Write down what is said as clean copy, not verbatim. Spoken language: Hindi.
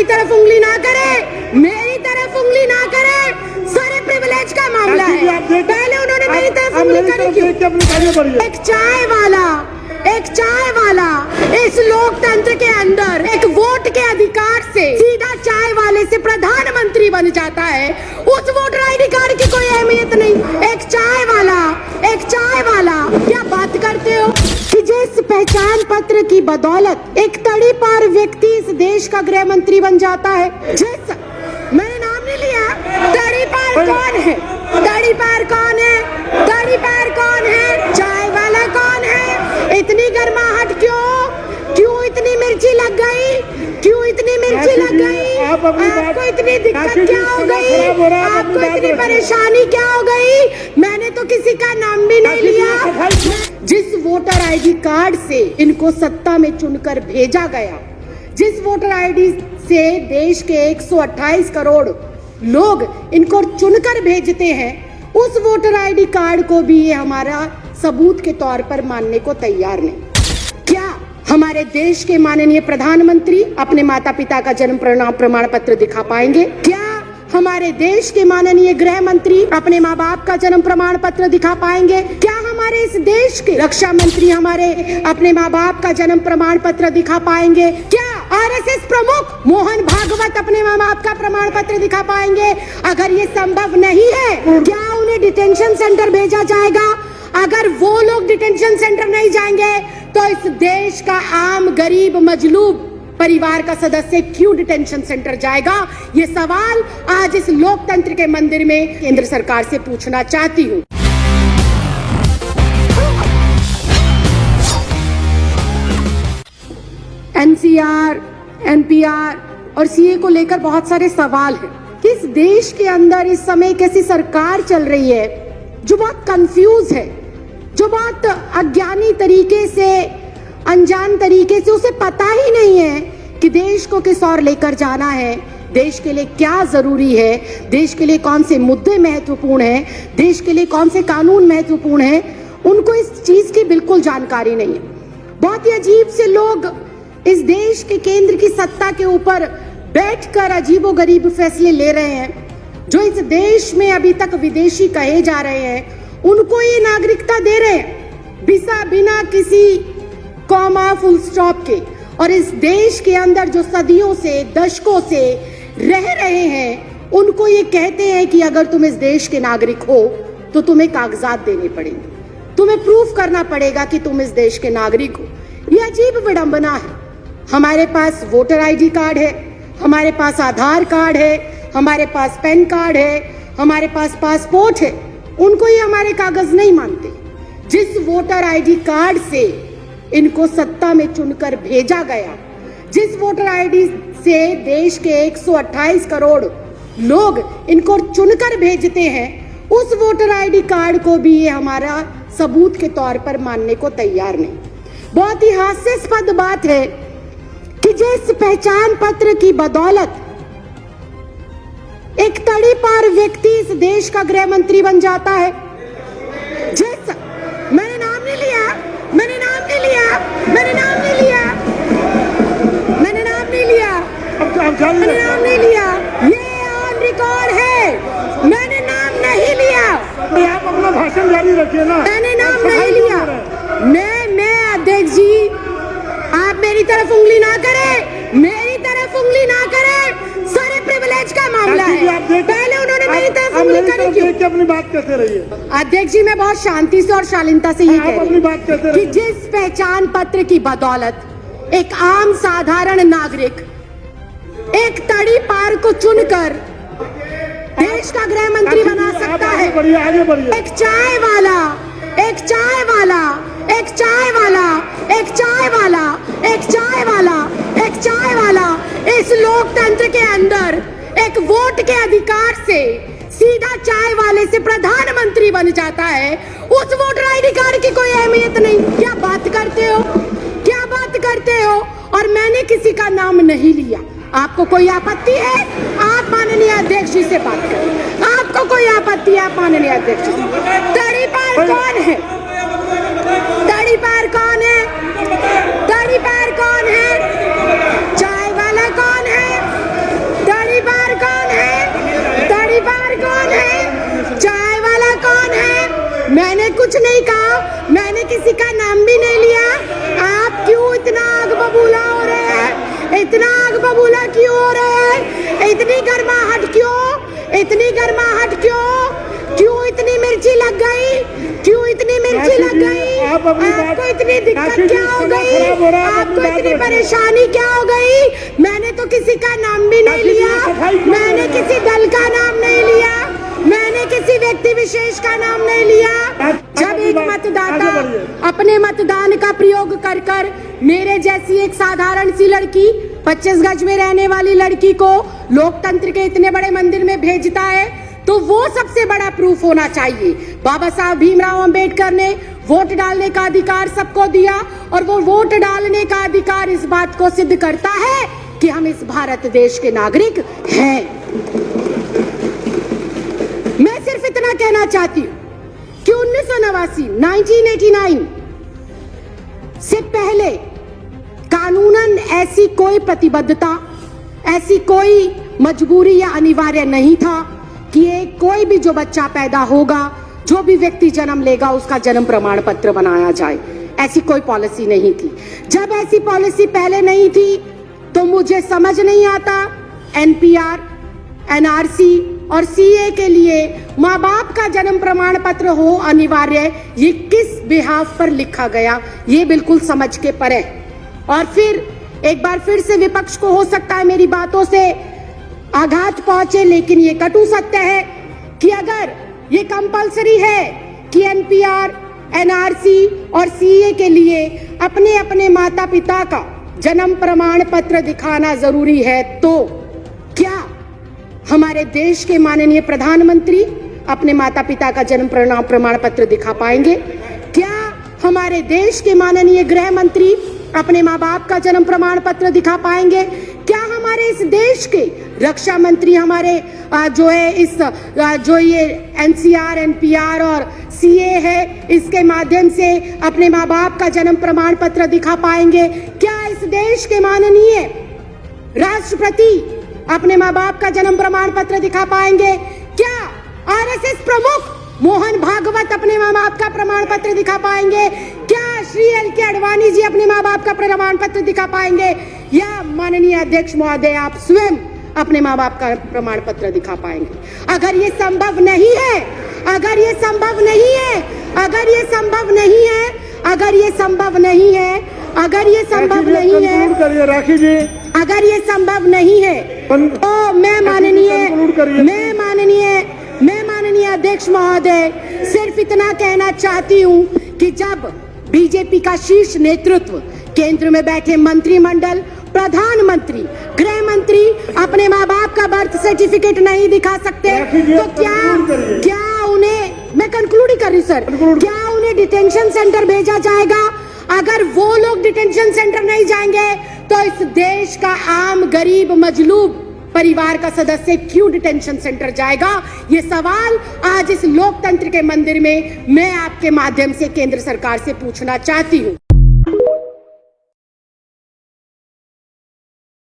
मेरी तरफ उंगली ना करे, मेरी तरफ उंगली ना करे। सारे प्रिविलेज का मामला है। पहले उन्होंने मेरी तरफ उंगली करी क्यों? एक चाय वाला इस लोकतंत्र के अंदर एक वोट के अधिकार से सीधा चाय वाले से प्रधानमंत्री बन जाता है। उस वोटर आईडी कार्ड की कोई अहमियत नहीं। एक चाय वाला क्या बात करते हो कि जिस पहचान पत्र की बदौलत एक तड़ी पार व्यक्ति इस देश का गृह मंत्री बन जाता है। जिस मैंने नाम नहीं लिया, तड़ी पार कौन है? तड़ी पार कौन है? तड़ी पार कौन है? चाय वाला कौन है? इतनी गर्माहट क्यों? क्यों इतनी मिर्ची लग गई? क्यों इतनी मिर्ची लग गई? आपको इतनी दिक्कत क्या हो गई? आपको इतनी परेशानी क्या हो गई? मैंने तो किसी का नाम भी नहीं लिया। जिस वोटर आईडी कार्ड से इनको सत्ता में चुनकर भेजा गया, जिस वोटर आईडी से देश के 128 करोड़ लोग इनको चुनकर भेजते हैं, उस वोटर आईडी कार्ड को भी ये हमारा सबूत के तौर पर मानने को तैयार नहीं। क्या हमारे देश के माननीय प्रधानमंत्री अपने माता पिता का जन्म प्रमाण पत्र दिखा पाएंगे? क्या हमारे देश के माननीय गृह मंत्री अपने माँ बाप का जन्म प्रमाण पत्र दिखा पाएंगे? क्या हमारे इस देश के रक्षा मंत्री हमारे अपने माँ बाप का जन्म प्रमाण पत्र दिखा पाएंगे? क्या आरएसएस प्रमुख मोहन भागवत अपने माँ बाप का प्रमाण पत्र दिखा पाएंगे? अगर ये संभव नहीं है, क्या उन्हें डिटेंशन सेंटर भेजा जाएगा? अगर वो लोग डिटेंशन सेंटर नहीं जाएंगे तो इस देश का आम गरीब मजलूब परिवार का सदस्य क्यों डिटेंशन सेंटर जाएगा? ये सवाल आज इस लोकतंत्र के मंदिर में केंद्र सरकार से पूछना चाहती हूँ। एनसीआर, एनपीआर और सीए को लेकर बहुत सारे सवाल हैं कि इस देश के अंदर इस समय कैसी सरकार चल रही है जो बहुत कंफ्यूज है, जो बहुत अज्ञानी तरीके से, अनजान तरीके से उसे पता ही नहीं है कि देश को किस ओर लेकर जाना है, देश के लिए क्या जरूरी है, देश के लिए कौन से मुद्दे महत्वपूर्ण हैं, देश के लिए कौन से कानून महत्वपूर्ण हैं। उनको इस चीज की बिल्कुल जानकारी नहीं है। बहुत ही अजीब से लोग इस देश के केंद्र की सत्ता के ऊपर बैठकर अजीबोगरीब फैसले ले रहे हैं। जो इस देश में अभी तक विदेशी कहे जा रहे हैं, उनको ये नागरिकता दे रहे हैं बिना किसी कॉमा फुल स्टॉप के। और इस देश के अंदर जो सदियों से, दशकों से रह रहे हैं, उनको ये कहते हैं कि अगर तुम इस देश के नागरिक हो तो तुम्हें कागजात देने पड़ेंगे, तुम्हें प्रूफ करना पड़ेगा कि तुम इस देश के नागरिक हो। ये अजीब विडंबना है। हमारे पास वोटर आईडी कार्ड है, हमारे पास आधार कार्ड है, हमारे पास पैन कार्ड है, हमारे पास पासपोर्ट है, उनको ये हमारे कागज नहीं मानते। जिस वोटर आईडी कार्ड से इनको सत्ता में चुनकर भेजा गया, जिस वोटर आईडी से देश के 128 करोड़ लोग इनको चुनकर भेजते हैं, उस वोटर आईडी कार्ड को भी ये हमारा सबूत के तौर पर मानने को तैयार नहीं। बहुत ही हास्यास्पद बात है कि जिस पहचान पत्र की बदौलत एक तड़ी पार व्यक्ति इस देश का गृह मंत्री बन जाता है। जिस मैंने नाम नहीं लिया, मैंने नाम नहीं लिया, मैंने नाम नहीं लिया, मैंने नाम नहीं लिया, मैंने नाम नहीं लिया, ये ऑन रिकॉर्ड है, मैंने नाम नहीं लिया। आप अपना भाषण जारी रखिए ना। मैंने नाम नहीं लिया। मैं अध्यक्ष जी, आप मेरी तरफ उंगली ना करें, मेरी तरफ उंगली ना करें। सारे प्रिविलेज का मामला है। पहले उन्होंने मेरी तरफ उंगली करी क्यों? अपनी बात कहते रहिए। अध्यक्ष जी, मैं बहुत शांति से और शालीनता से ये कह रही हूँ कि जिस पहचान पत्र की बदौलत एक आम साधारण नागरिक एक तड़ी पार को चुनकर देश का गृह मंत्री बना सकता है। आगे बढ़िए। एक चाय वाला, एक चाय वाला, एक चाय वाला, एक चाय वाला, एक चाय वाला, एक चाय वाला इस लोकतंत्र के अंदर एक वोट के अधिकार से सीधा चाय वाले से प्रधानमंत्री बन जाता है। उस वोटर आईडी कार्ड की कोई अहमियत नहीं। क्या बात करते हो? क्या बात करते हो? और मैंने किसी का नाम नहीं लिया। आपको कोई आपत्ति है? आप माननीय अध्यक्ष जी से बात करें। आपको कोई आपत्ति है? आप माननीय अध्यक्ष जी। तड़ी पार कौन है? तड़ी पार कौन है? तड़ी पार कौन है? चाय वाला कौन है? मैंने कुछ नहीं कहा, मैंने किसी का नाम भी नहीं लिया। आप क्यों इतना आग बबूला हो रहे हैं? इतना आग बबूला क्यों हो रहे हैं? इतनी गर्माहट क्यों? इतनी गर्माहट क्यों? क्यों इतनी मिर्ची लग गई? क्यों इतनी मिर्ची लग गई? आपको इतनी दिक्कत क्या हो गई? आपको इतनी परेशानी क्या हो गई? मैंने तो किसी का नाम भी नहीं लिया, मैंने किसी दल का नाम नहीं लिया, मैंने किसी व्यक्ति विशेष का नाम नहीं लिया। जब एक मतदाता अपने मतदान का प्रयोग कर कर मेरे जैसी एक साधारण सी लड़की, 25 गज में रहने वाली लड़की को लोकतंत्र के इतने बड़े मंदिर में भेजता है, तो वो सबसे बड़ा प्रूफ होना चाहिए। बाबा साहब भीमराव अंबेडकर ने वोट डालने का अधिकार सबको दिया, और वो वोट डालने का अधिकार इस बात को सिद्ध करता है कि हम इस भारत देश के नागरिक हैं। मैं सिर्फ इतना कहना चाहती हूं कि 1989 से पहले कानूनन ऐसी कोई प्रतिबद्धता, ऐसी कोई मजबूरी या अनिवार्य नहीं था कि कोई भी जो बच्चा पैदा होगा, जो भी व्यक्ति जन्म लेगा, उसका जन्म प्रमाण पत्र बनाया जाए। ऐसी कोई पॉलिसी नहीं थी। जब ऐसी पॉलिसी पहले नहीं थी तो मुझे समझ नहीं आता एनपीआर, एनआरसी और सीए के लिए माँ बाप का जन्म प्रमाण पत्र हो अनिवार्य, ये किस बिहाफ पर लिखा गया, ये बिल्कुल समझ के परे। और फिर एक बार फिर से विपक्ष को हो सकता है मेरी बातों से आघात पहुंचे, लेकिन ये कटु सत्य है कि अगर ये कंपलसरी है कि एनपीआर, एनआरसी और सीए के लिए अपने अपने माता पिता का जन्म प्रमाण पत्र दिखाना जरूरी है, तो क्या हमारे देश के माननीय प्रधानमंत्री अपने माता पिता का जन्म प्रमाण पत्र दिखा पाएंगे? क्या हमारे देश के माननीय गृह मंत्री अपने माँ बाप का जन्म प्रमाण पत्र दिखा पाएंगे? क्या हमारे इस देश के रक्षा मंत्री हमारे जो ये एनसीआर, एनपीआर और सीए है, इसके माध्यम से अपने माँ बाप का जन्म प्रमाण पत्र दिखा पाएंगे? क्या इस देश के माननीय राष्ट्रपति अपने माँ बाप का जन्म प्रमाण पत्र दिखा पाएंगे? क्या आरएसएस प्रमुख मोहन भागवत अपने माँ बाप का प्रमाण पत्र दिखा पाएंगे? क्या श्री एल.के. आडवाणी जी अपने माँ बाप का प्रमाण पत्र दिखा पाएंगे? या माननीय अध्यक्ष महोदय आप स्वयं अपने माँ बाप का प्रमाण पत्र दिखा पाएंगे? अगर ये संभव नहीं है, अगर ये संभव नहीं है, अगर ये संभव नहीं है, अगर ये संभव नहीं है, अगर ये संभव नहीं है, राखी जी, अगर ये संभव नहीं है, तो मैं माननीय अध्यक्ष महोदय सिर्फ इतना कहना चाहती हूँ कि जब बीजेपी का शीर्ष नेतृत्व, केंद्र में बैठे मंत्रिमंडल, प्रधानमंत्री, गृह मंत्री अपने माँ बाप का बर्थ सर्टिफिकेट नहीं दिखा सकते, तो क्या उन्हें, मैं कंक्लूड ही कर रही सर, क्या उन्हें डिटेंशन सेंटर भेजा जाएगा? अगर वो लोग डिटेंशन सेंटर नहीं जाएंगे तो इस देश का आम गरीब मजलूब परिवार का सदस्य क्यों डिटेंशन सेंटर जाएगा? ये सवाल आज इस लोकतंत्र के मंदिर में मैं आपके माध्यम से केंद्र सरकार से पूछना चाहती हूँ।